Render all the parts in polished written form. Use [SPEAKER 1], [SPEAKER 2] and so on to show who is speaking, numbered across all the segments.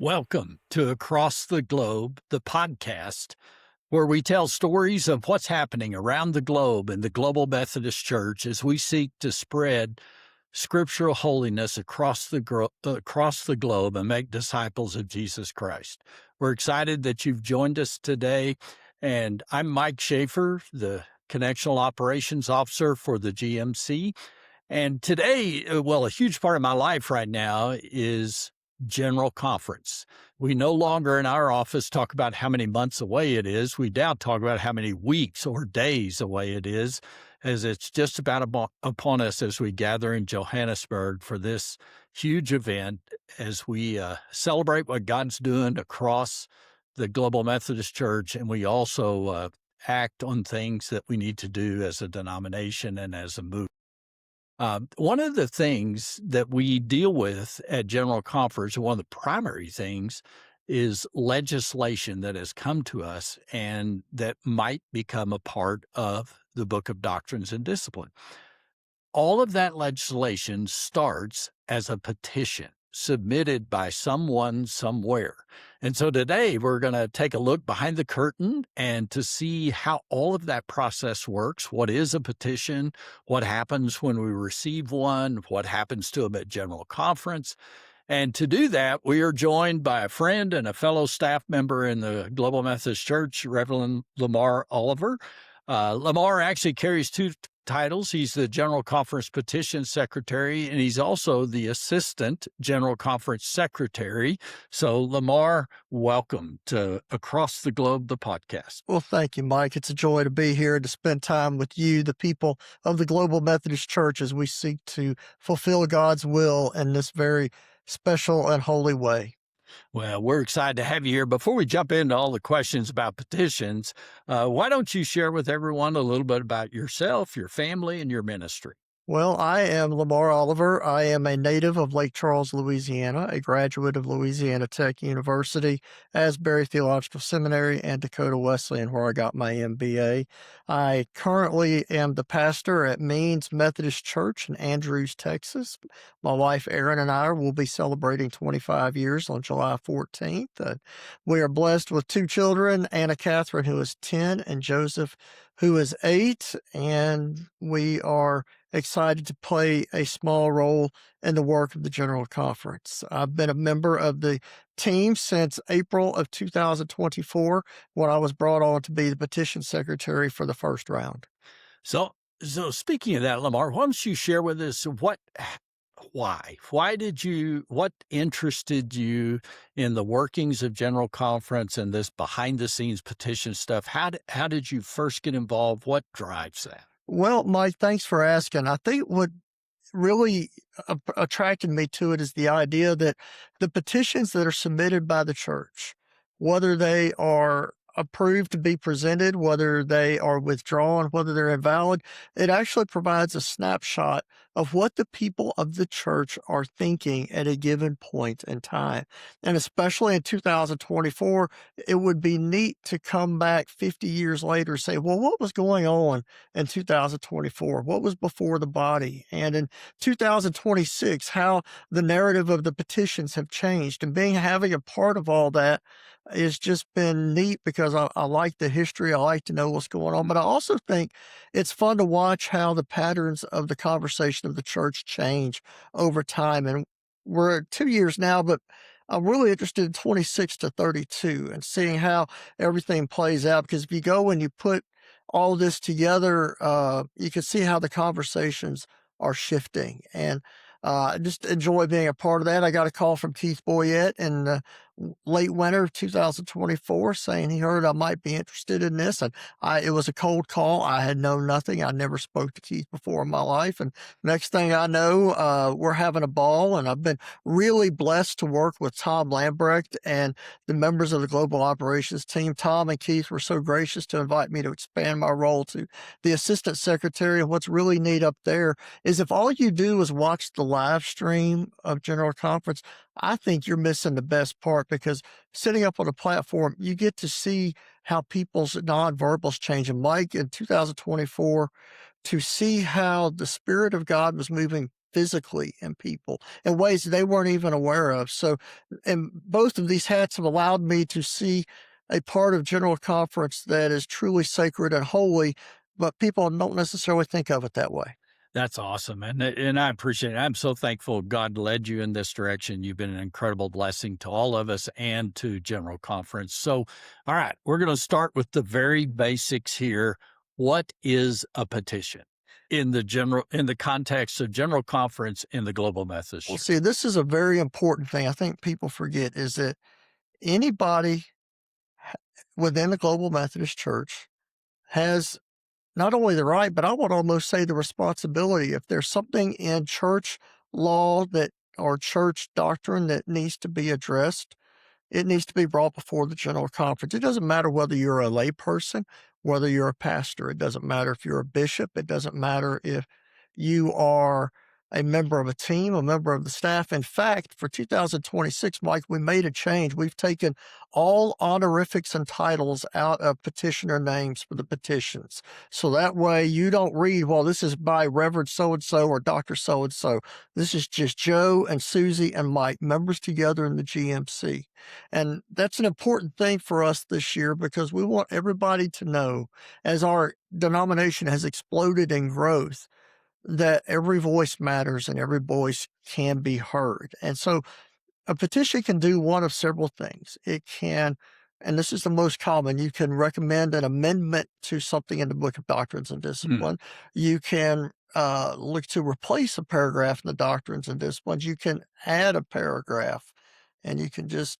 [SPEAKER 1] Welcome to Across the Globe, the podcast, where we tell stories of what's happening around the globe in the Global Methodist Church as we seek to spread scriptural holiness across the globe and make disciples of Jesus Christ. We're excited that you've joined us today, and I'm Mike Schafer, the Connectional Operations Officer for the GMC. And today, a huge part of my life right now is General Conference. We no longer in our office talk about how many months away it is. We now talk about how many weeks or days away it is, as it's just about upon us as we gather in Johannesburg for this huge event as we celebrate what God's doing across the Global Methodist Church, and we also act on things that we need to do as a denomination and as a movement. One of the things that we deal with at General Conference, one of the primary things, is legislation that has come to us and that might become a part of the Book of Doctrines and Discipline. All of that legislation starts as a petition submitted by someone somewhere. And so today we're going to take a look behind the curtain and to see how all of that process works. What is a petition? What happens when we receive one? What happens to them at General Conference? And to do that, we are joined by a friend and a fellow staff member in the Global Methodist Church, Reverend Lamar Oliver. Lamar actually carries two titles. He's the General Conference Petitions Secretary, and he's also the Assistant General Conference Secretary. So, Lamar, welcome to Across the Globe, the podcast.
[SPEAKER 2] Well, thank you, Mike. It's a joy to be here to spend time with you, the people of the Global Methodist Church, as we seek to fulfill God's will in this very special and holy way.
[SPEAKER 1] Well, we're excited to have you here. Before we jump into all the questions about petitions, why don't you share with everyone a little bit about yourself, your family, and your ministry?
[SPEAKER 2] Well, I am Lamar Oliver. I am a native of Lake Charles, Louisiana, a graduate of Louisiana Tech University, Asbury Theological Seminary, and Dakota Wesleyan, where I got my MBA. I currently am the pastor at Means Methodist Church in Andrews, Texas. My wife, Erin, and I will be celebrating 25 years on July 14th. We are blessed with two children, Anna Catherine, who is 10, and Joseph, who is 8, and we are excited to play a small role in the work of the General Conference. I've been a member of the team since April of 2024, when I was brought on to be the petition secretary for the first round.
[SPEAKER 1] So speaking of that, Lamar, why don't you share with us what interested you in the workings of General Conference and this behind the scenes petition stuff? How did you first get involved? What drives that?
[SPEAKER 2] Well, Mike, thanks for asking. I think what really attracted me to it is the idea that the petitions that are submitted by the church, whether they are approved to be presented, whether they are withdrawn, whether they're invalid, it actually provides a snapshot of what the people of the church are thinking at a given point in time. And especially in 2024, it would be neat to come back 50 years later and say, well, what was going on in 2024? What was before the body? And in 2026, how the narrative of the petitions have changed. And having a part of all that has just been neat because I like the history. I like to know what's going on. But I also think it's fun to watch how the patterns of the conversation of the church change over time. And we're at 2 years now, but I'm really interested in 26 to 32 and seeing how everything plays out. Because if you go and you put all this together, you can see how the conversations are shifting. And I just enjoy being a part of that. I got a call from Keith Boyette in late winter of 2024 saying he heard I might be interested in this. And it was a cold call. I had known nothing. I never spoke to Keith before in my life. And next thing I know, we're having a ball. And I've been really blessed to work with Tom Lambrecht and the members of the Global Operations team. Tom and Keith were so gracious to invite me to expand my role to the Assistant Secretary. And what's really neat up there is if all you do is watch the live stream of General Conference, I think you're missing the best part, because sitting up on a platform, you get to see how people's nonverbals change. And Mike, in 2024, to see how the Spirit of God was moving physically in people in ways they weren't even aware of. So, and both of these hats have allowed me to see a part of General Conference that is truly sacred and holy, but people don't necessarily think of it that way.
[SPEAKER 1] That's awesome. And I appreciate it. I'm so thankful God led you in this direction. You've been an incredible blessing to all of us and to General Conference. So, all right, we're going to start with the very basics here. What is a petition in the context of General Conference in the Global Methodist
[SPEAKER 2] Well,
[SPEAKER 1] Church?
[SPEAKER 2] see, this is a very important thing I think people forget is that anybody within the Global Methodist Church has not only the right, but I would almost say the responsibility. If there's something in church law that or church doctrine that needs to be addressed, it needs to be brought before the General Conference. It doesn't matter whether you're a layperson, whether you're a pastor. It doesn't matter if you're a bishop. It doesn't matter if you are a member of a team, a member of the staff. In fact, for 2026, Mike, we made a change. We've taken all honorifics and titles out of petitioner names for the petitions. So that way you don't read, well, this is by Reverend so-and-so or Dr. So-and-so. This is just Joe and Susie and Mike, members together in the GMC. And that's an important thing for us this year because we want everybody to know, as our denomination has exploded in growth, that every voice matters and every voice can be heard. And so a petition can do one of several things. It can, and this is the most common, you can recommend an amendment to something in the Book of Doctrines and Discipline. You can look to replace a paragraph in the Doctrines and Disciplines. You can add a paragraph, and you can just,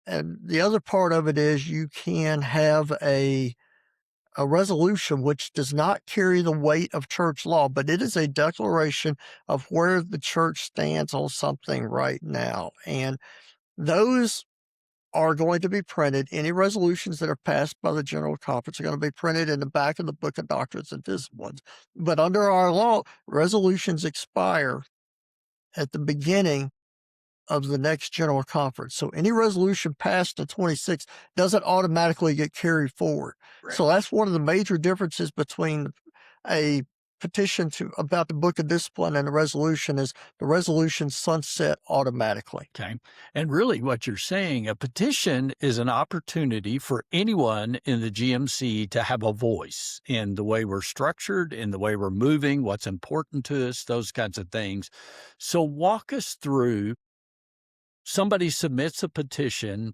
[SPEAKER 2] and the other part of it is you can have a resolution which does not carry the weight of church law, but it is a declaration of where the church stands on something right now. And those are going to be printed. Any resolutions that are passed by the General Conference are going to be printed in the back of the Book of Doctrines and Disciplines. But under our law, resolutions expire at the beginning of the next General Conference. So any resolution passed in 26 doesn't automatically get carried forward.
[SPEAKER 1] Right.
[SPEAKER 2] So that's one of the major differences between a petition about the Book of Discipline and a resolution is the resolution sunset automatically.
[SPEAKER 1] Okay. And really what you're saying, a petition is an opportunity for anyone in the GMC to have a voice in the way we're structured, in the way we're moving, what's important to us, those kinds of things. So walk us through, somebody submits a petition.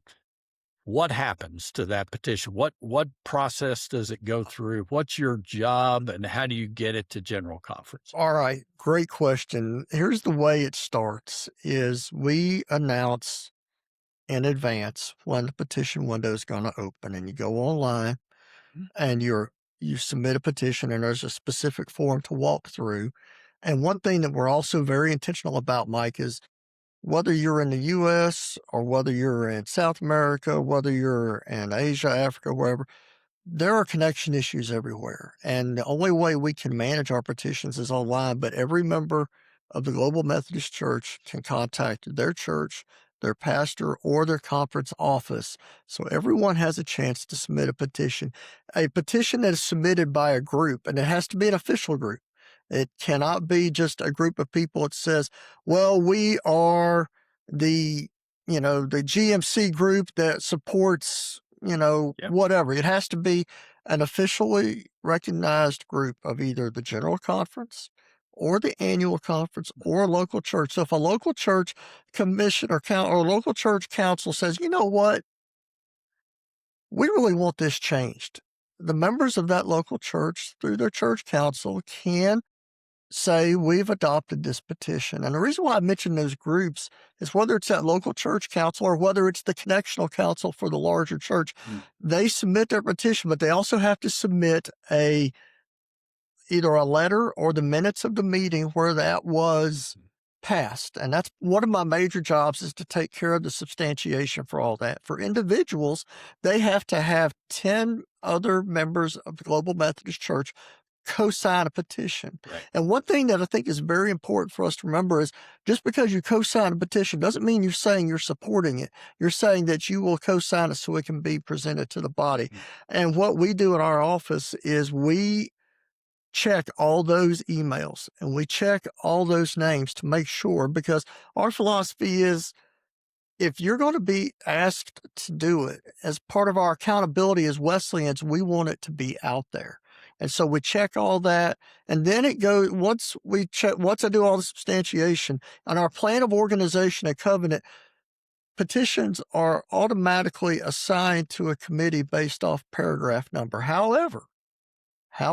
[SPEAKER 1] What happens to that petition? What process does it go through? What's your job and how do you get it to General Conference?
[SPEAKER 2] All right. Great question. Here's the way it starts is we announce in advance when the petition window is going to open, and you go online and you submit a petition, and there's a specific form to walk through. And one thing that we're also very intentional about, Mike, is whether you're in the U.S. or whether you're in South America, whether you're in Asia, Africa, wherever, there are connection issues everywhere. And the only way we can manage our petitions is online, but every member of the Global Methodist Church can contact their church, their pastor, or their conference office. So everyone has a chance to submit a petition that is submitted by a group, and it has to be an official group. It cannot be just a group of people that says, well, we are the GMC group that supports, whatever. It has to be an officially recognized group of either the General Conference or the annual conference or a local church. So if a local church commission or local church council says, you know what, we really want this changed, the members of that local church through their church council can say, we've adopted this petition. And the reason why I mention those groups is whether it's that local church council or whether it's the connectional council for the larger church, they submit their petition, but they also have to submit either a letter or the minutes of the meeting where that was passed. And that's one of my major jobs, is to take care of the substantiation for all that. For individuals, they have to have 10 other members of the Global Methodist Church co-sign a petition.
[SPEAKER 1] Right.
[SPEAKER 2] And one thing that I think is very important for us to remember is just because you co-sign a petition doesn't mean you're saying you're supporting it. You're saying that you will co-sign it so it can be presented to the body. And what we do in our office is we check all those emails and we check all those names to make sure, because our philosophy is, if you're going to be asked to do it, as part of our accountability as Wesleyans, we want it to be out there. And so we check all that. And then it goes, once I do all the substantiation on our plan of organization and covenant, petitions are automatically assigned to a committee based off paragraph number. However, I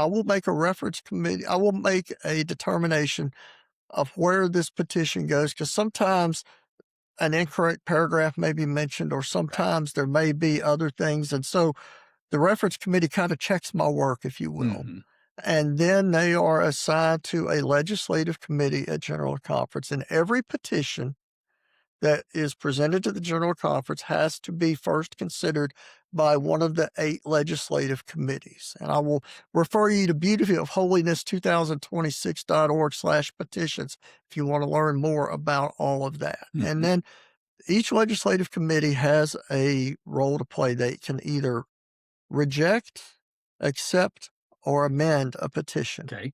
[SPEAKER 2] will make a reference committee. I will make a determination of where this petition goes, because sometimes an incorrect paragraph may be mentioned, or sometimes there may be other things. And so the reference committee kind of checks my work, if you will.
[SPEAKER 1] Mm-hmm.
[SPEAKER 2] And then they are assigned to a legislative committee at General Conference. And every petition that is presented to the General Conference has to be first considered by one of the 8 legislative committees. And I will refer you to beautyofholiness2026.org/petitions if you want to learn more about all of that.
[SPEAKER 1] Mm-hmm.
[SPEAKER 2] And then each legislative committee has a role to play. They can either reject, accept, or amend a petition.
[SPEAKER 1] Okay.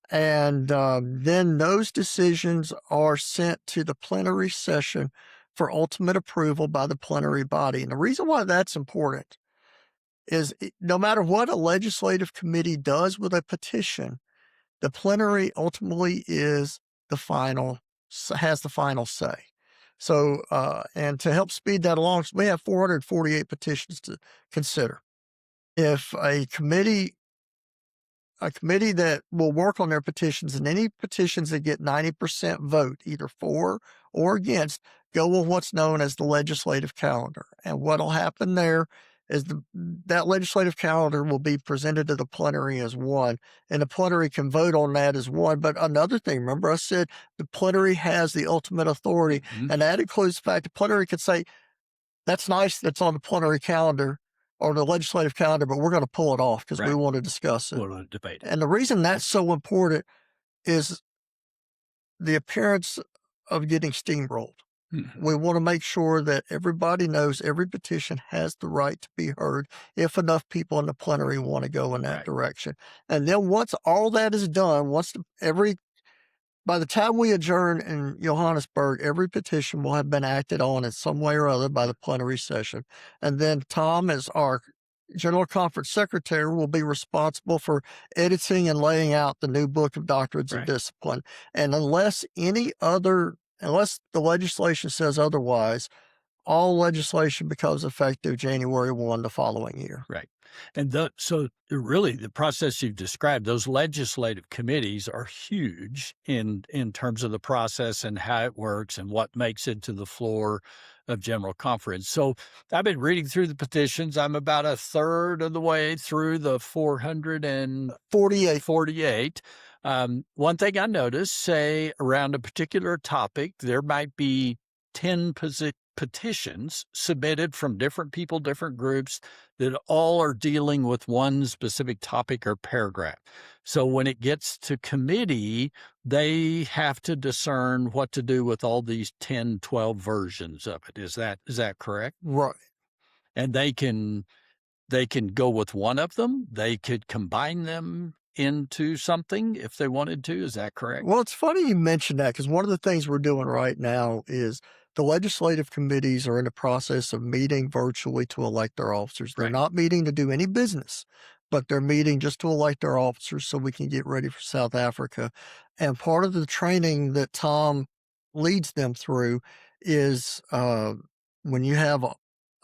[SPEAKER 2] And then those decisions are sent to the plenary session for ultimate approval by the plenary body. And the reason why that's important is no matter what a legislative committee does with a petition, the plenary ultimately has the final say. So, and to help speed that along, we have 448 petitions to consider. If a committee that will work on their petitions, and any petitions that get 90% vote, either for or against, go with what's known as the legislative calendar. And what'll happen there is that legislative calendar will be presented to the plenary as one, and the plenary can vote on that as one. But another thing, remember I said the plenary has the ultimate authority, and that includes the fact the plenary could say, that's nice, that's on the plenary calendar or the legislative calendar, but we're going to pull it off because we want to discuss it.
[SPEAKER 1] We want to debate it.
[SPEAKER 2] And the reason that's so important is the appearance of getting steamrolled. Mm-hmm. We want to make sure that everybody knows every petition has the right to be heard if enough people in the plenary want to go in that direction. And then once all that is done, by the time we adjourn in Johannesburg, every petition will have been acted on in some way or other by the plenary session. And then Tom, as our General Conference Secretary, will be responsible for editing and laying out the new book of doctrines of discipline. And unless the legislation says otherwise, all legislation becomes effective January 1 the following year.
[SPEAKER 1] Right. And so really the process you've described, those legislative committees are huge in terms of the process and how it works and what makes it to the floor of General Conference. So I've been reading through the petitions. I'm about a third of the way through the 448. One thing I noticed, say around a particular topic, there might be 10 petitions submitted from different people, different groups that all are dealing with one specific topic or paragraph. So when it gets to committee, they have to discern what to do with all these 10, 12 versions of it. Is that correct?
[SPEAKER 2] Right.
[SPEAKER 1] And they can go with one of them. They could combine them into something if they wanted to. Is that correct?
[SPEAKER 2] Well, it's funny you mentioned that, because one of the things we're doing right now is the legislative committees are in the process of meeting virtually to elect their officers. They're not meeting to do any business, but they're meeting just to elect their officers so we can get ready for South Africa. And part of the training that Tom leads them through is when you have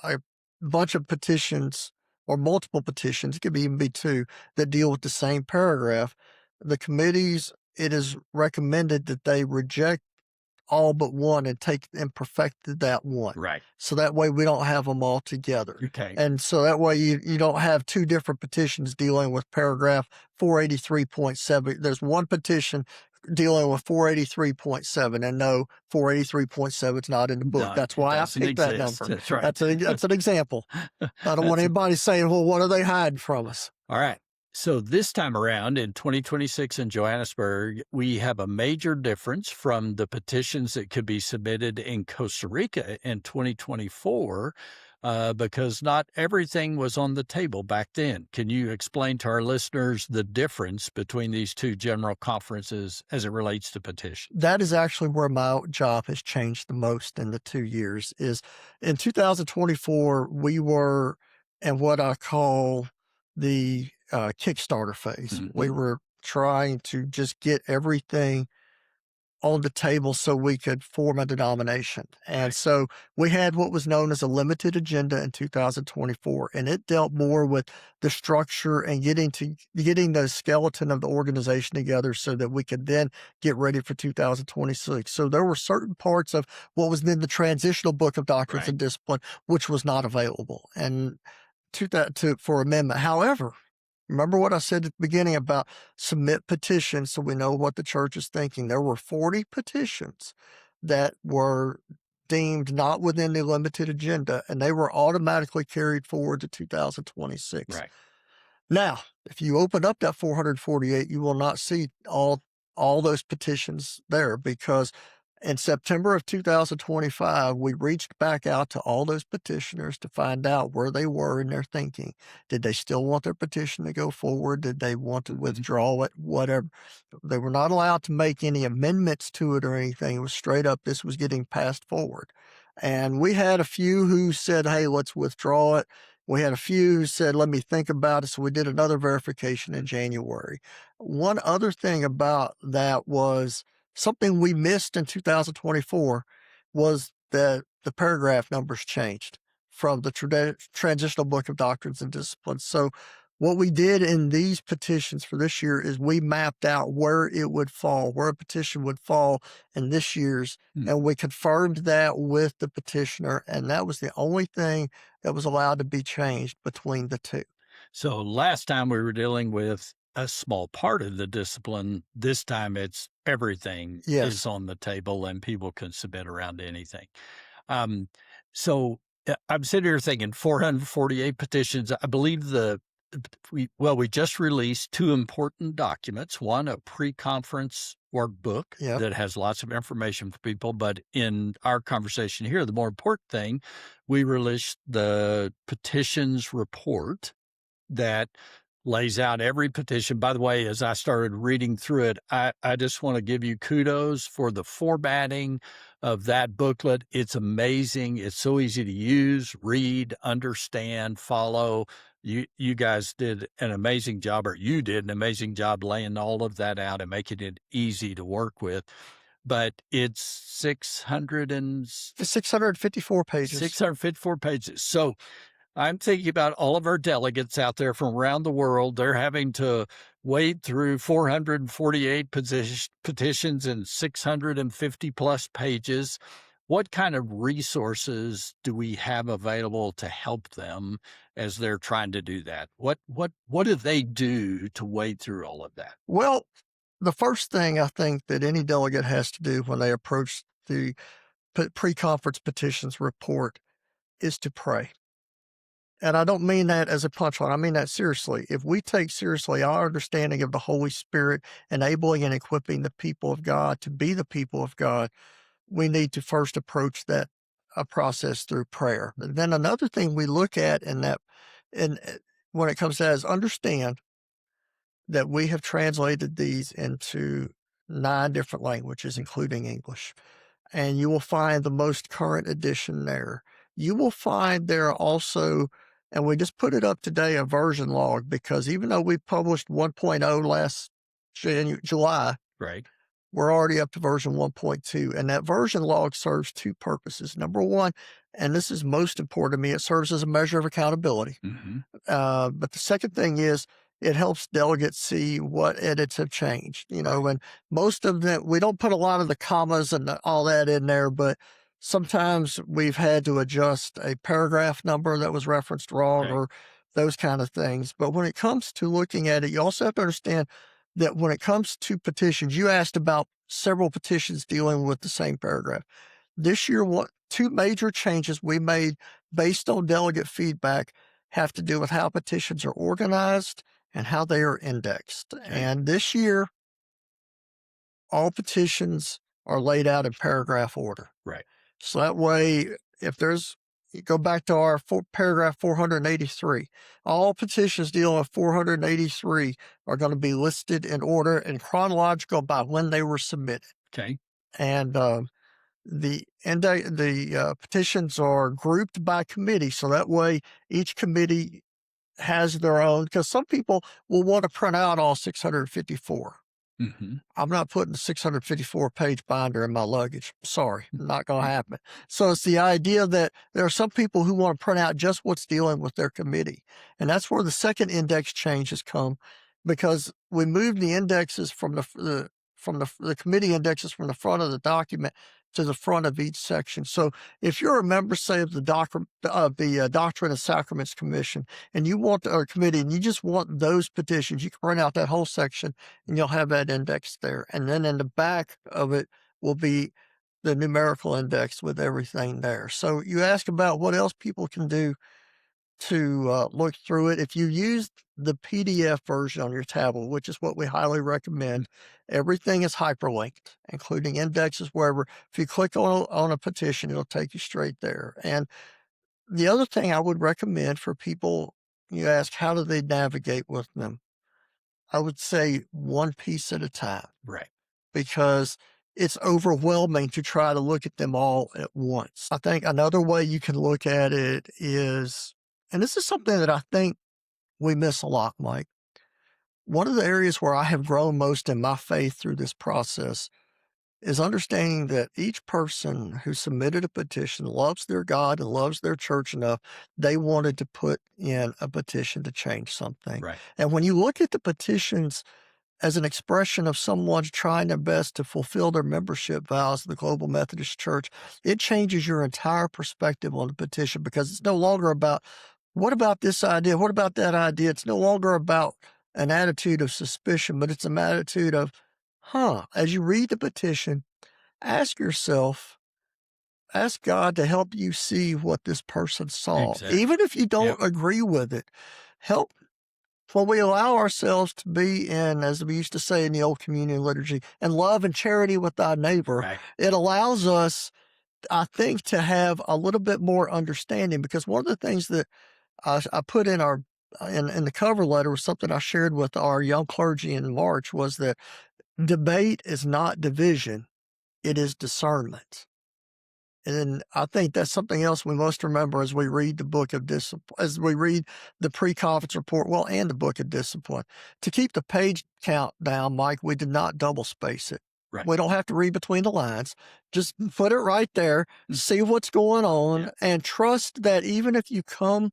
[SPEAKER 2] a bunch of petitions or multiple petitions, it could even be 2, that deal with the same paragraph, the committees, it is recommended that they reject all but one and perfect that one.
[SPEAKER 1] Right.
[SPEAKER 2] So that way we don't have them all together.
[SPEAKER 1] Okay.
[SPEAKER 2] And so that way you don't have 2 different petitions dealing with paragraph 483.7. There's one petition dealing with 483.7, and no, 483.7 is not in the book.
[SPEAKER 1] No,
[SPEAKER 2] that's why I picked that number.
[SPEAKER 1] That's right.
[SPEAKER 2] That's an example. I don't want anybody saying, well, what are they hiding from us?
[SPEAKER 1] All right. So this time around in 2026 in Johannesburg, we have a major difference from the petitions that could be submitted in Costa Rica in 2024. because not everything was on the table back then. Can you explain to our listeners the difference between these two general conferences as it relates to petition?
[SPEAKER 2] That is actually where my job has changed the most in the 2 years. Is in 2024, we were in what I call the Kickstarter phase. We
[SPEAKER 1] Mhm.
[SPEAKER 2] were trying to just get everything on the table so we could form a denomination. And
[SPEAKER 1] Right.
[SPEAKER 2] so we had what was known as a limited agenda in 2024, and it dealt more with the structure and getting the skeleton of the organization together so that we could then get ready for 2026. So there were certain parts of what was in the transitional book of doctrines
[SPEAKER 1] Right.
[SPEAKER 2] and discipline which was not available and for amendment. However, remember what I said at the beginning about submit petitions so we know what the church is thinking. There were 40 petitions that were deemed not within the limited agenda, and they were automatically carried forward to 2026.
[SPEAKER 1] Right.
[SPEAKER 2] Now, if you open up that 448, you will not see all those petitions there because in September of 2025, we reached back out to all those petitioners to find out where they were in their thinking. Did they still want their petition to go forward? Did they want to
[SPEAKER 1] Mhm.
[SPEAKER 2] withdraw it? Whatever. They were not allowed to make any amendments to it or anything. It was straight up, this was getting passed forward. And we had a few who said, hey, let's withdraw it. We had a few who said, let me think about it. So we did another verification in January. One other thing about that was something we missed in 2024 was that the paragraph numbers changed from the transitional book of doctrines and disciplines. So what we did in these petitions for this year is we mapped out where it would fall, where a petition would fall in this year's,
[SPEAKER 1] Hmm.
[SPEAKER 2] and we confirmed that with the petitioner, and that was the only thing that was allowed to be changed between the two.
[SPEAKER 1] So last time we were dealing with a small part of the discipline. This time it's everything is
[SPEAKER 2] Yes.
[SPEAKER 1] on the table and people can submit around anything. Um, so I'm sitting here thinking 448 petitions. I believe we just released two important documents. One, a pre-conference workbook
[SPEAKER 2] Yep.
[SPEAKER 1] that has lots of information for people. But in our conversation here, the more important thing, we released the petitions report that lays out every petition. By the way, as I started reading through it, I just want to give you kudos for the formatting of that booklet. It's amazing. It's so easy to use, read, understand, follow. You guys did an amazing job, or you did an amazing job laying all of that out and making it easy to work with. But it's
[SPEAKER 2] 654 pages.
[SPEAKER 1] 654 pages. So I'm thinking about all of our delegates out there from around the world. They're having to wade through 448 petitions and 650 plus pages. What kind of resources do we have available to help them as they're trying to do that? What do they do to wade through all of that?
[SPEAKER 2] Well, the first thing I think that any delegate has to do when they approach the pre-conference petitions report is to pray. And I don't mean that as a punchline. I mean that seriously. If we take seriously our understanding of the Holy Spirit enabling and equipping the people of God to be the people of God, we need to first approach that process through prayer. And then another thing we look at in that, in when it comes to that, is understand that we have translated these into 9 different languages, including English. And you will find the most current edition there. You will find there also, and we just put it up today, a version log, because even though we published 1.0 last July,
[SPEAKER 1] Right.
[SPEAKER 2] we're already up to version 1.2. And that version log serves 2 purposes. Number one, and this is most important to me, it serves as a measure of accountability.
[SPEAKER 1] Mm-hmm.
[SPEAKER 2] But the second thing is it helps delegates see what edits have changed, and most of them, we don't put a lot of the commas and all that in there, but sometimes we've had to adjust a paragraph number that was referenced wrong
[SPEAKER 1] Okay.
[SPEAKER 2] or those kind of things. But when it comes to looking at it, you also have to understand that when it comes to petitions, you asked about several petitions dealing with the same paragraph. This year, 2 major changes we made based on delegate feedback have to do with how petitions are organized and how they are indexed.
[SPEAKER 1] Okay.
[SPEAKER 2] And this year, all petitions are laid out in paragraph order.
[SPEAKER 1] Right.
[SPEAKER 2] So that way, if there's You go back to our paragraph 483. All petitions dealing with 483 are going to be listed in order and chronological by when they were submitted.
[SPEAKER 1] Okay.
[SPEAKER 2] And the petitions are grouped by committee, so that way each committee has their own, because some people will want to print out all 654.
[SPEAKER 1] Mm-hmm.
[SPEAKER 2] I'm not putting the 654-page binder in my luggage. Sorry, not going to happen. So it's the idea that there are some people who want to print out just what's dealing with their committee. And that's where the second index change has come, because we moved the indexes from the committee indexes from the front of the document to the front of each section. So if you're a member, say, of the Doctrine and Sacraments Commission, and you want or committee, and you just want those petitions, you can print out that whole section, and you'll have that index there. And then in the back of it will be the numerical index with everything there. So you ask about what else people can do to look through it. If you use the PDF version on your tablet, which is what we highly recommend, everything is hyperlinked, including indexes wherever. If you click on a petition, it'll take you straight there. And the other thing I would recommend for people, you ask, how do they navigate with them? I would say one piece at a time.
[SPEAKER 1] Right.
[SPEAKER 2] Because it's overwhelming to try to look at them all at once. I think another way you can look at it is, and this is something that I think we miss a lot, Mike. One of the areas where I have grown most in my faith through this process is understanding that each person who submitted a petition loves their God and loves their church enough, they wanted to put in a petition to change something.
[SPEAKER 1] Right.
[SPEAKER 2] And when you look at the petitions as an expression of someone trying their best to fulfill their membership vows of the Global Methodist Church, it changes your entire perspective on the petition, because it's no longer about, what about this idea? What about that idea? It's no longer about an attitude of suspicion, but it's an attitude of, as you read the petition, ask yourself, ask God to help you see what this person saw.
[SPEAKER 1] Exactly.
[SPEAKER 2] Even if you don't agree with it, help. When we allow ourselves to be in, as we used to say in the old communion liturgy, in love and charity with thy neighbor,
[SPEAKER 1] Right.
[SPEAKER 2] It allows us, I think, to have a little bit more understanding. Because one of the things that I put in in the cover letter was something I shared with our young clergy in March, was that debate is not division, it is discernment. And I think that's something else we must remember as we read the book of discipline, as we read the pre-conference report, and the book of discipline. To keep the page count down, Mike, we did not double space it.
[SPEAKER 1] Right.
[SPEAKER 2] We don't have to read between the lines. Just put it right there, see what's going on, and trust that even if you come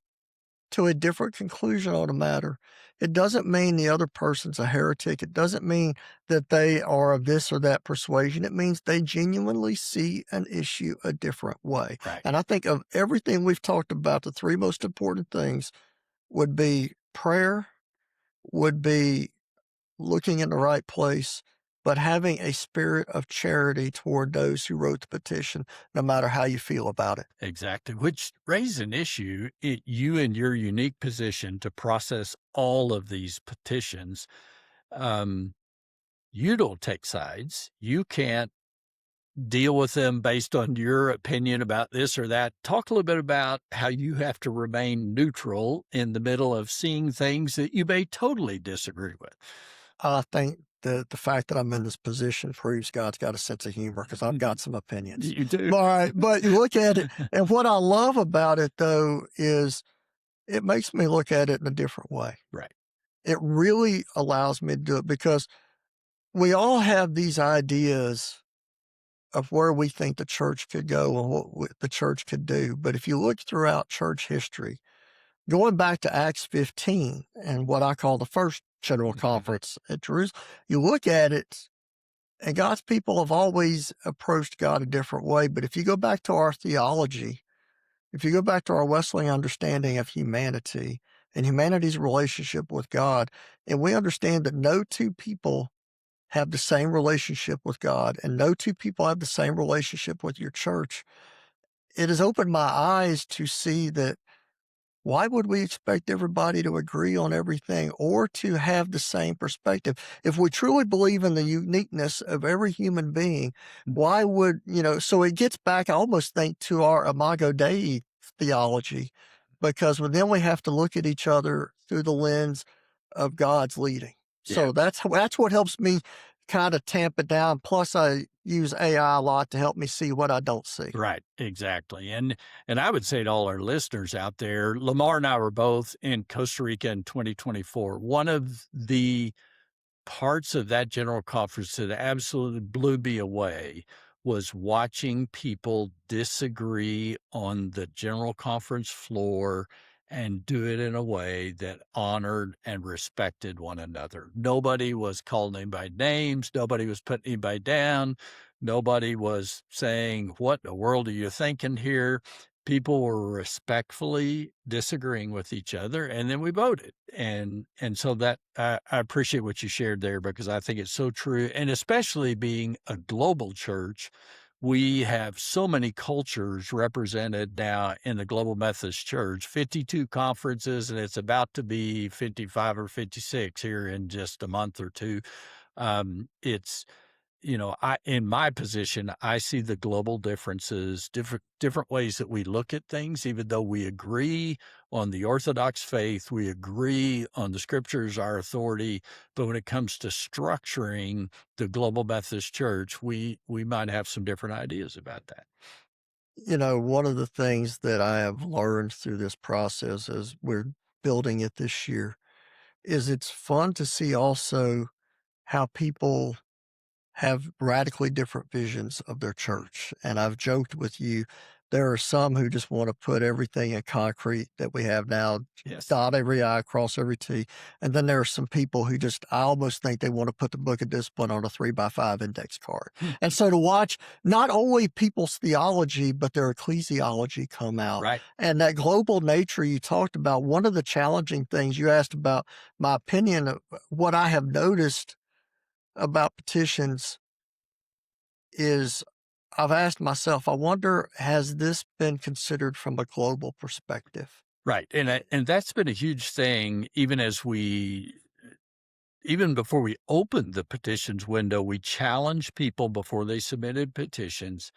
[SPEAKER 2] to a different conclusion on a matter, it doesn't mean the other person's a heretic. It doesn't mean that they are of this or that persuasion. It means they genuinely see an issue a different way.
[SPEAKER 1] Right.
[SPEAKER 2] And I think of everything we've talked about, the three most important things would be prayer, would be looking in the right place, but having a spirit of charity toward those who wrote the petition, no matter how you feel about it.
[SPEAKER 1] Exactly, which raises an issue. You in your unique position to process all of these petitions, you don't take sides. You can't deal with them based on your opinion about this or that. Talk a little bit about how you have to remain neutral in the middle of seeing things that you may totally disagree with.
[SPEAKER 2] I think the fact that I'm in this position proves God's got a sense of humor, because I've got some opinions.
[SPEAKER 1] You do.
[SPEAKER 2] All right, but you look at it, and what I love about it, though, is it makes me look at it in a different way.
[SPEAKER 1] Right.
[SPEAKER 2] It really allows me to do it, because we all have these ideas of where we think the church could go and what the church could do. But if you look throughout church history, going back to Acts 15 and what I call the first General Conference at Jerusalem, you look at it, and God's people have always approached God a different way. But if you go back to our theology, if you go back to our Wesleyan understanding of humanity and humanity's relationship with God, and we understand that no two people have the same relationship with God, and no two people have the same relationship with your church, it has opened my eyes to see that why would we expect everybody to agree on everything or to have the same perspective? If we truly believe in the uniqueness of every human being, why would, so it gets back, I almost think, to our Imago Dei theology, because then we have to look at each other through the lens of God's leading.
[SPEAKER 1] Yeah.
[SPEAKER 2] So that's what helps me kind of tamp it down. Plus, I use AI a lot to help me see what I don't see.
[SPEAKER 1] Right, exactly. And I would say to all our listeners out there, Lamar and I were both in Costa Rica in 2024. One of the parts of that general conference that absolutely blew me away was watching people disagree on the general conference floor and do it in a way that honored and respected one another. Nobody was calling anybody names. Nobody was putting anybody down. Nobody was saying, "What in the world are you thinking here?" People were respectfully disagreeing with each other, and then we voted. And so that I appreciate what you shared there, because I think it's so true. And especially being a global church, we have so many cultures represented now in the Global Methodist Church, 52 conferences, and it's about to be 55 or 56 here in just a month or two. It's in my position, I see the global differences, different ways that we look at things, even though we agree on the Orthodox faith, we agree on the scriptures, our authority. But when it comes to structuring the Global Methodist Church, we might have some different ideas about that.
[SPEAKER 2] One of the things that I have learned through this process as we're building it this year is it's fun to see also how people have radically different visions of their church. And I've joked with you, there are some who just want to put everything in concrete that we have now,
[SPEAKER 1] Yes.
[SPEAKER 2] dot every I, cross every T. And then there are some people who I almost think they want to put the Book of Discipline on a 3x5 index card. And so to watch not only people's theology, but their ecclesiology come out.
[SPEAKER 1] Right.
[SPEAKER 2] And that global nature you talked about, one of the challenging things you asked about my opinion of what I have noticed about petitions is I've asked myself, I wonder, has this been considered from a global perspective?
[SPEAKER 1] Right. And that's been a huge thing, even before we opened the petitions window, we challenged people before they submitted petitions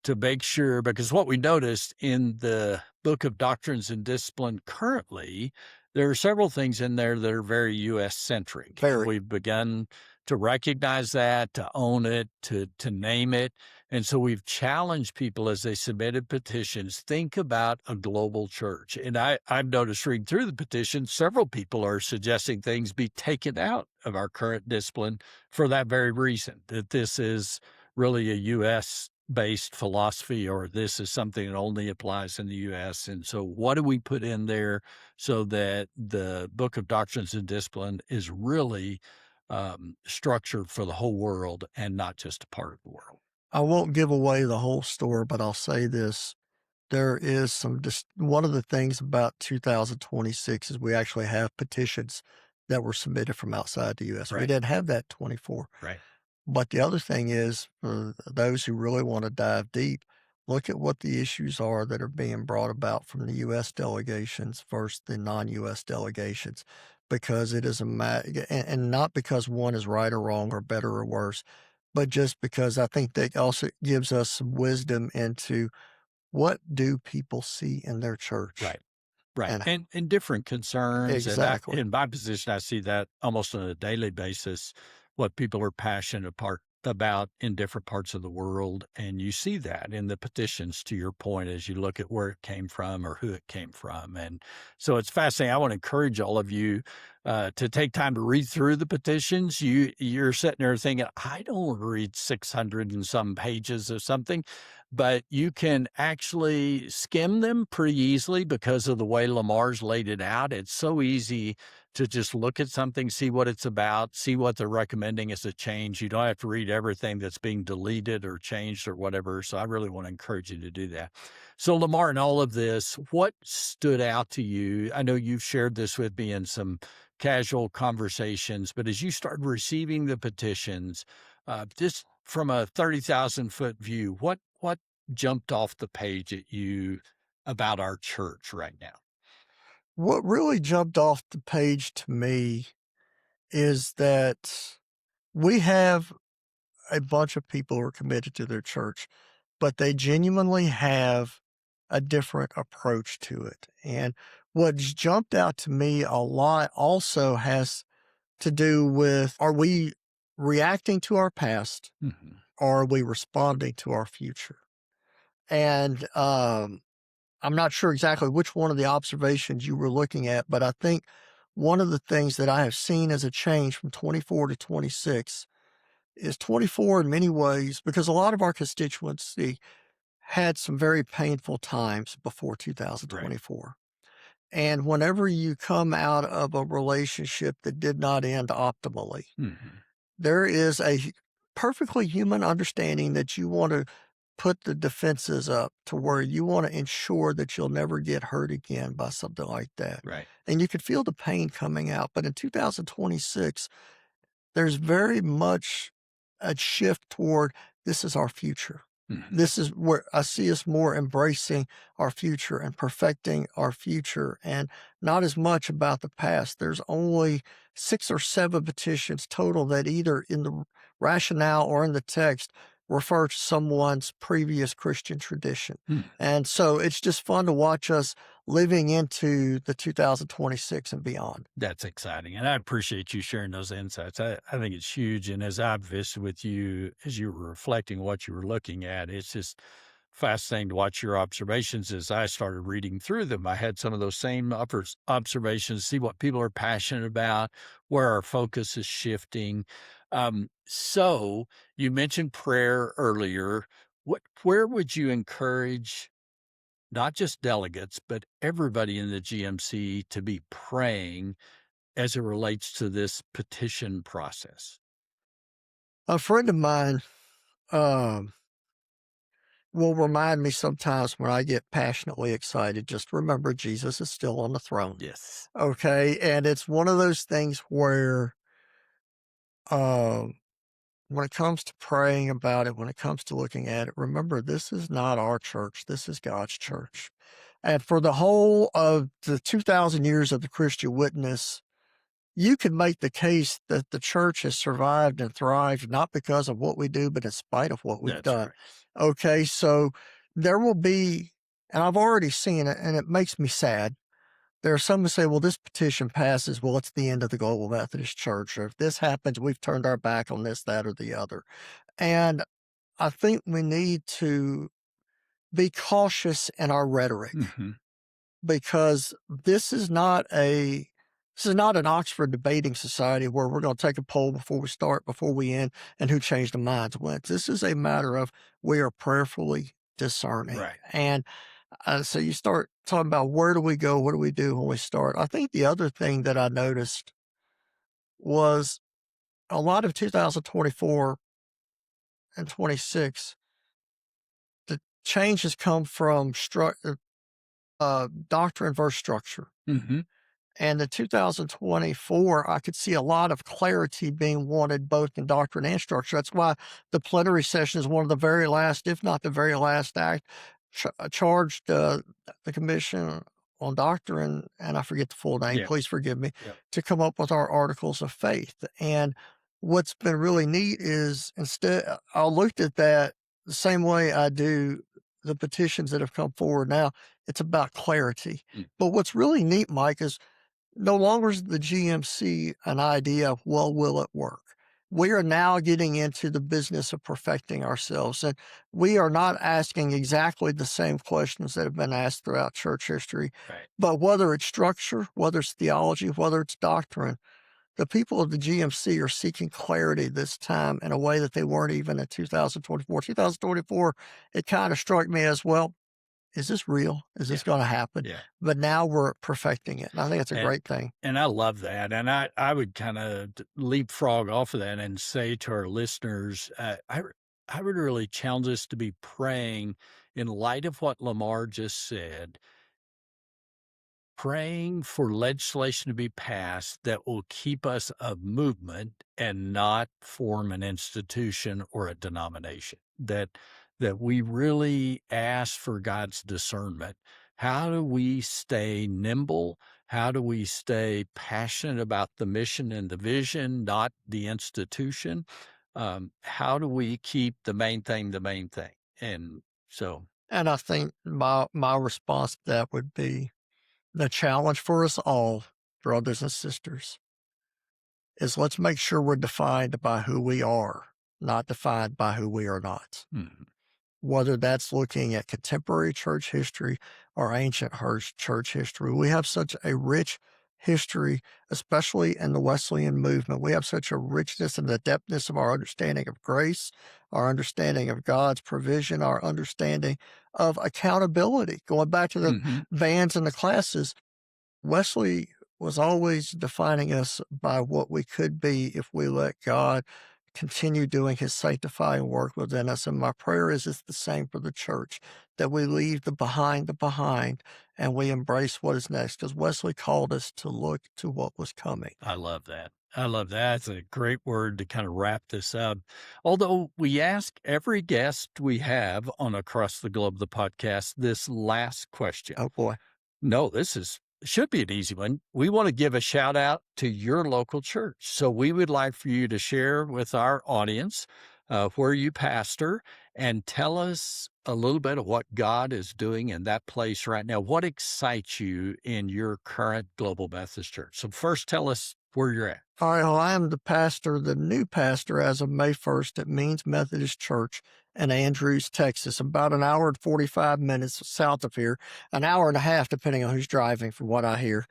[SPEAKER 1] to make sure, because what we noticed in the book of Doctrines and Discipline currently, there are several things in there that are very U.S. centric.
[SPEAKER 2] Very.
[SPEAKER 1] We've begun to recognize that, to own it, to name it. And so we've challenged people as they submitted petitions, think about a global church. And I've noticed reading through the petition, several people are suggesting things be taken out of our current discipline for that very reason, that this is really a U.S. based philosophy, or this is something that only applies in the U.S. And so what do we put in there so that the Book of Doctrines and Discipline is really structured for the whole world and not just a part of the world?
[SPEAKER 2] I won't give away the whole story, but I'll say this. There is one of the things about 2026 is we actually have petitions that were submitted from outside the U.S. We
[SPEAKER 1] Right.
[SPEAKER 2] didn't have that 24.
[SPEAKER 1] Right.
[SPEAKER 2] But the other thing is, for those who really want to dive deep, look at what the issues are that are being brought about from the U.S. delegations versus the non-U.S. delegations, because it is and not because one is right or wrong or better or worse, but just because I think that also gives us some wisdom into what do people see in their church.
[SPEAKER 1] Right. Right.
[SPEAKER 2] And
[SPEAKER 1] And different concerns.
[SPEAKER 2] exactly.
[SPEAKER 1] And in my position, I see that almost on a daily basis, what people are passionate about in different parts of the world. And you see that in the petitions, to your point, as you look at where it came from or who it came from. And so it's fascinating. I want to encourage all of you to take time to read through the petitions. You're sitting there thinking, I don't read 600 and some pages of something, but you can actually skim them pretty easily because of the way Lamar's laid it out. It's so easy to just look at something, see what it's about, see what they're recommending as a change. You don't have to read everything that's being deleted or changed or whatever. So I really want to encourage you to do that. So Lamar, in all of this, what stood out to you? I know you've shared this with me in some casual conversations, but as you started receiving the petitions, just from a 30,000-foot view, what jumped off the page at you about our church right now?
[SPEAKER 2] What really jumped off the page to me is that we have a bunch of people who are committed to their church, but they genuinely have a different approach to it. And what's jumped out to me a lot also has to do with, are we reacting to our past
[SPEAKER 1] Mhm.
[SPEAKER 2] or are we responding to our future? And I'm not sure exactly which one of the observations you were looking at, but I think one of the things that I have seen as a change from 24 to 26 is 24 in many ways, because a lot of our constituency had some very painful times before
[SPEAKER 1] Right.
[SPEAKER 2] 2024. And whenever you come out of a relationship that did not end optimally,
[SPEAKER 1] Mhm.
[SPEAKER 2] there is a perfectly human understanding that you want to put the defenses up to where you want to ensure that you'll never get hurt again by something like that.
[SPEAKER 1] Right.
[SPEAKER 2] And you could feel the pain coming out. But in 2026, there's very much a shift toward, this is our future.
[SPEAKER 1] Mhm.
[SPEAKER 2] This is where I see us more embracing our future and perfecting our future, and not as much about the past. There's only 6 or 7 petitions total that either in the rationale or in the text refer to someone's previous Christian tradition.
[SPEAKER 1] Mm.
[SPEAKER 2] And so it's just fun to watch us living into the 2026 and beyond.
[SPEAKER 1] That's exciting, and I appreciate you sharing those insights. I think it's huge, and as I've visited with you, as you were reflecting what you were looking at, it's just fascinating to watch your observations. As I started reading through them, I had some of those same observations, see what people are passionate about, where our focus is shifting. So you mentioned prayer earlier. Where would you encourage not just delegates, but everybody in the GMC to be praying as it relates to this petition process?
[SPEAKER 2] A friend of mine um, will remind me sometimes when I get passionately excited, just remember Jesus is still on the throne.
[SPEAKER 1] Yes.
[SPEAKER 2] Okay. And it's one of those things where, um, when it comes to praying about it, when it comes to looking at it, remember this is not our church. This is God's church. And for the whole of the 2,000 years of the Christian witness, you can make the case that the church has survived and thrived not because of what we do, but in spite of what we've
[SPEAKER 1] That's
[SPEAKER 2] done.
[SPEAKER 1] right.
[SPEAKER 2] Okay, so there will be, and I've already seen it, and it makes me sad. There are some who say, well, this petition passes, well, it's the end of the Global Methodist Church. Or if this happens, we've turned our back on this, that, or the other. And I think we need to be cautious in our rhetoric,
[SPEAKER 1] Mhm.
[SPEAKER 2] because this is not an Oxford debating society where we're going to take a poll before we start, before we end, and who changed their minds wins. This is a matter of, we are prayerfully discerning.
[SPEAKER 1] Right.
[SPEAKER 2] And so you start talking about, where do we go? What do we do when we start? I think the other thing that I noticed was a lot of 2024 and 26, the change has come from doctrine versus structure.
[SPEAKER 1] Mhm.
[SPEAKER 2] And in 2024, I could see a lot of clarity being wanted both in doctrine and structure. That's why the plenary session is one of the very last, if not the very last act, charged the commission on doctrine, and I forget the full name,
[SPEAKER 1] Yeah.
[SPEAKER 2] please forgive me,
[SPEAKER 1] Yep.
[SPEAKER 2] to come up with our articles of faith. And what's been really neat is, instead, I looked at that the same way I do the petitions that have come forward now. It's about clarity.
[SPEAKER 1] Mm.
[SPEAKER 2] But what's really neat, Mike, is no longer is the GMC an idea of, well, will it work? We are now getting into the business of perfecting ourselves. And we are not asking exactly the same questions that have been asked throughout church history.
[SPEAKER 1] Right.
[SPEAKER 2] But whether it's structure, whether it's theology, whether it's doctrine, the people of the GMC are seeking clarity this time in a way that they weren't even in 2024. 2024, it kind of struck me as, well, is this real? Is
[SPEAKER 1] Yeah.
[SPEAKER 2] this going to happen?
[SPEAKER 1] Yeah.
[SPEAKER 2] But now we're perfecting it. And I think it's a
[SPEAKER 1] And
[SPEAKER 2] great thing.
[SPEAKER 1] and I love that, and I would kinda leapfrog off of that and say to our listeners, I would really challenge us to be praying in light of what Lamar just said, praying for legislation to be passed that will keep us a movement and not form an institution or a denomination. That we really ask for God's discernment. How do we stay nimble? How do we stay passionate about the mission and the vision, not the institution? How do we keep the main thing the main thing? And so
[SPEAKER 2] And I think my response to that would be the challenge for us all, brothers and sisters, is let's make sure we're defined by who we are, not defined by who we are not.
[SPEAKER 1] Mhm.
[SPEAKER 2] Whether that's looking at contemporary church history or ancient church history. We have such a rich history, especially in the Wesleyan movement. We have such a richness and the depthness of our understanding of grace, our understanding of God's provision, our understanding of accountability. Going back to the
[SPEAKER 1] Mhm.
[SPEAKER 2] bands and the classes, Wesley was always defining us by what we could be if we let God continue doing his sanctifying work within us. And my prayer is it's the same for the church, that we leave the behind, and we embrace what is next. Because Wesley called us to look to what was coming.
[SPEAKER 1] I love that. I love that. It's a great word to kind of wrap this up. Although we ask every guest we have on Across the Globe, the podcast, this last question.
[SPEAKER 2] Oh boy.
[SPEAKER 1] No, should be an easy one. We want to give a shout out to your local church. So we would like for you to share with our audience where you pastor and tell us a little bit of what God is doing in that place right now. What excites you in your current Global Methodist Church? So first, tell us where you're at.
[SPEAKER 2] All right, well, I am the new pastor as of May 1st at Means Methodist Church in Andrews, Texas, about an hour and 45 minutes south of here, an hour and a half, depending on who's driving, from what I hear.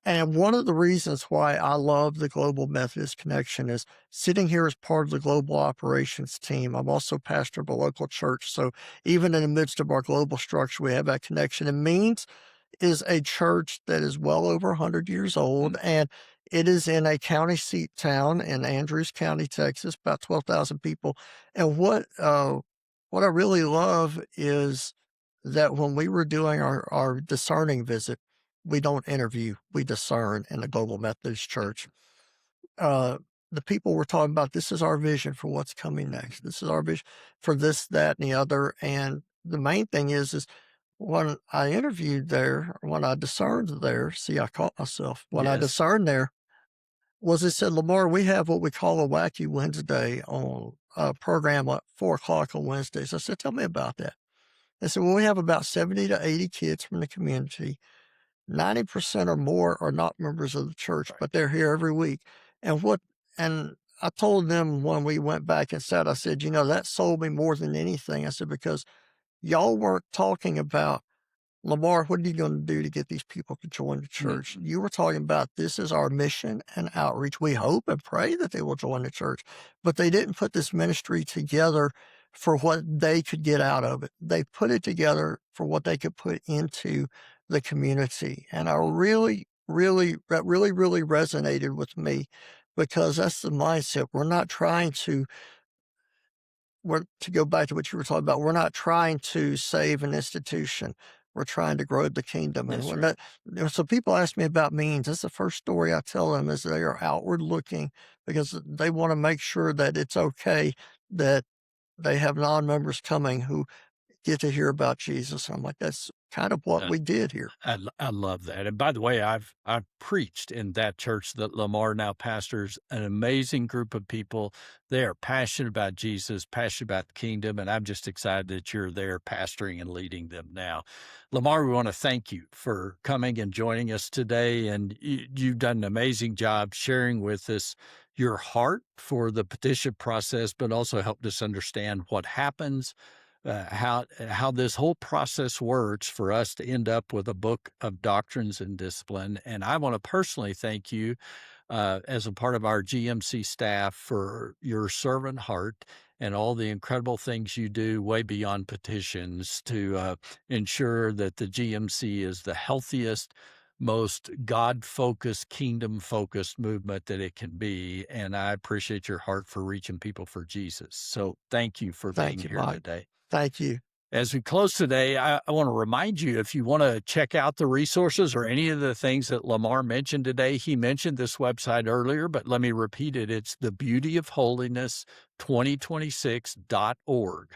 [SPEAKER 2] And one of the reasons why I love the Global Methodist Connection is sitting here as part of the global operations team. I'm also pastor of a local church. So even in the midst of our global structure, we have that connection. And Means is a church that is well over 100 years old, and it is in a county seat town in Andrews County, Texas, about 12,000 people. And what I really love is that when we were doing our discerning visit, we don't interview, we discern in the Global Methodist Church. The people were talking about, this is our vision for what's coming next. This is our vision for this, that, and the other. And the main thing is when I interviewed there, when I discerned there, see, I caught myself. When I
[SPEAKER 1] Yes.
[SPEAKER 2] discerned there, was it said, Lamar, we have what we call a Wacky Wednesday on a program at 4:00 on Wednesdays. I said, tell me about that. They said, well, we have about 70 to 80 kids from the community. 90% or more are not members of the church, but they're here every week. And I told them when we went back and sat, I said, that sold me more than anything. I said, because y'all weren't talking about, Lamar, what are you going to do to get these people to join the church?
[SPEAKER 1] Mhm.
[SPEAKER 2] You were talking about, this is our mission and outreach. We hope and pray that they will join the church, but they didn't put this ministry together for what they could get out of it. They put it together for what they could put into the community. And that really resonated with me, because that's the mindset. To go back to what you were talking about, we're not trying to save an institution. We're trying to grow the kingdom. And
[SPEAKER 1] That's
[SPEAKER 2] when
[SPEAKER 1] right.
[SPEAKER 2] so people ask me about Means, that's the first story I tell them, is they are outward looking, because they want to make sure that it's okay that they have non-members coming who get to hear about Jesus. I'm like, that's kind of what
[SPEAKER 1] Uh,
[SPEAKER 2] we did here.
[SPEAKER 1] I love that. And by the way, I've preached in that church that Lamar now pastors, an amazing group of people. They are passionate about Jesus, passionate about the kingdom, and I'm just excited that you're there pastoring and leading them now. Lamar, we want to thank you for coming and joining us today, and you've done an amazing job sharing with us your heart for the petition process, but also helped us understand what happens, how this whole process works for us to end up with a book of doctrines and discipline. And I want to personally thank you as a part of our GMC staff for your servant heart and all the incredible things you do way beyond petitions to ensure that the GMC is the healthiest, most God-focused, kingdom-focused movement that it can be. And I appreciate your heart for reaching people for Jesus. So thank you for being
[SPEAKER 2] Thank you,
[SPEAKER 1] here
[SPEAKER 2] Mike.
[SPEAKER 1] today.
[SPEAKER 2] Thank you.
[SPEAKER 1] As we close today, I want to remind you, if you want to check out the resources or any of the things that Lamar mentioned today, he mentioned this website earlier, but let me repeat it. It's thebeautyofholiness2026.org.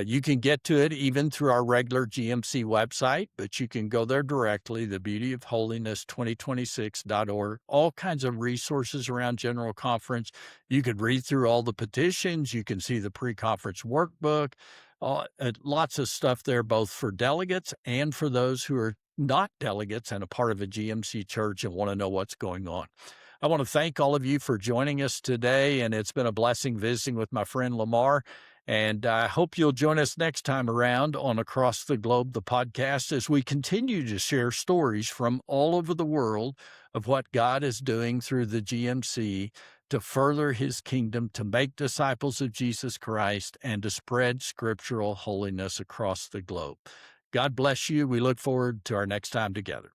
[SPEAKER 1] You can get to it even through our regular GMC website, but you can go there directly, thebeautyofholiness2026.org. All kinds of resources around General Conference. You could read through all the petitions. You can see the pre-conference workbook, lots of stuff there, both for delegates and for those who are not delegates and a part of a GMC church and want to know what's going on. I want to thank all of you for joining us today, and it's been a blessing visiting with my friend Lamar. And I hope you'll join us next time around on Across the Globe, the podcast, as we continue to share stories from all over the world of what God is doing through the GMC to further his kingdom, to make disciples of Jesus Christ, and to spread scriptural holiness across the globe. God bless you. We look forward to our next time together.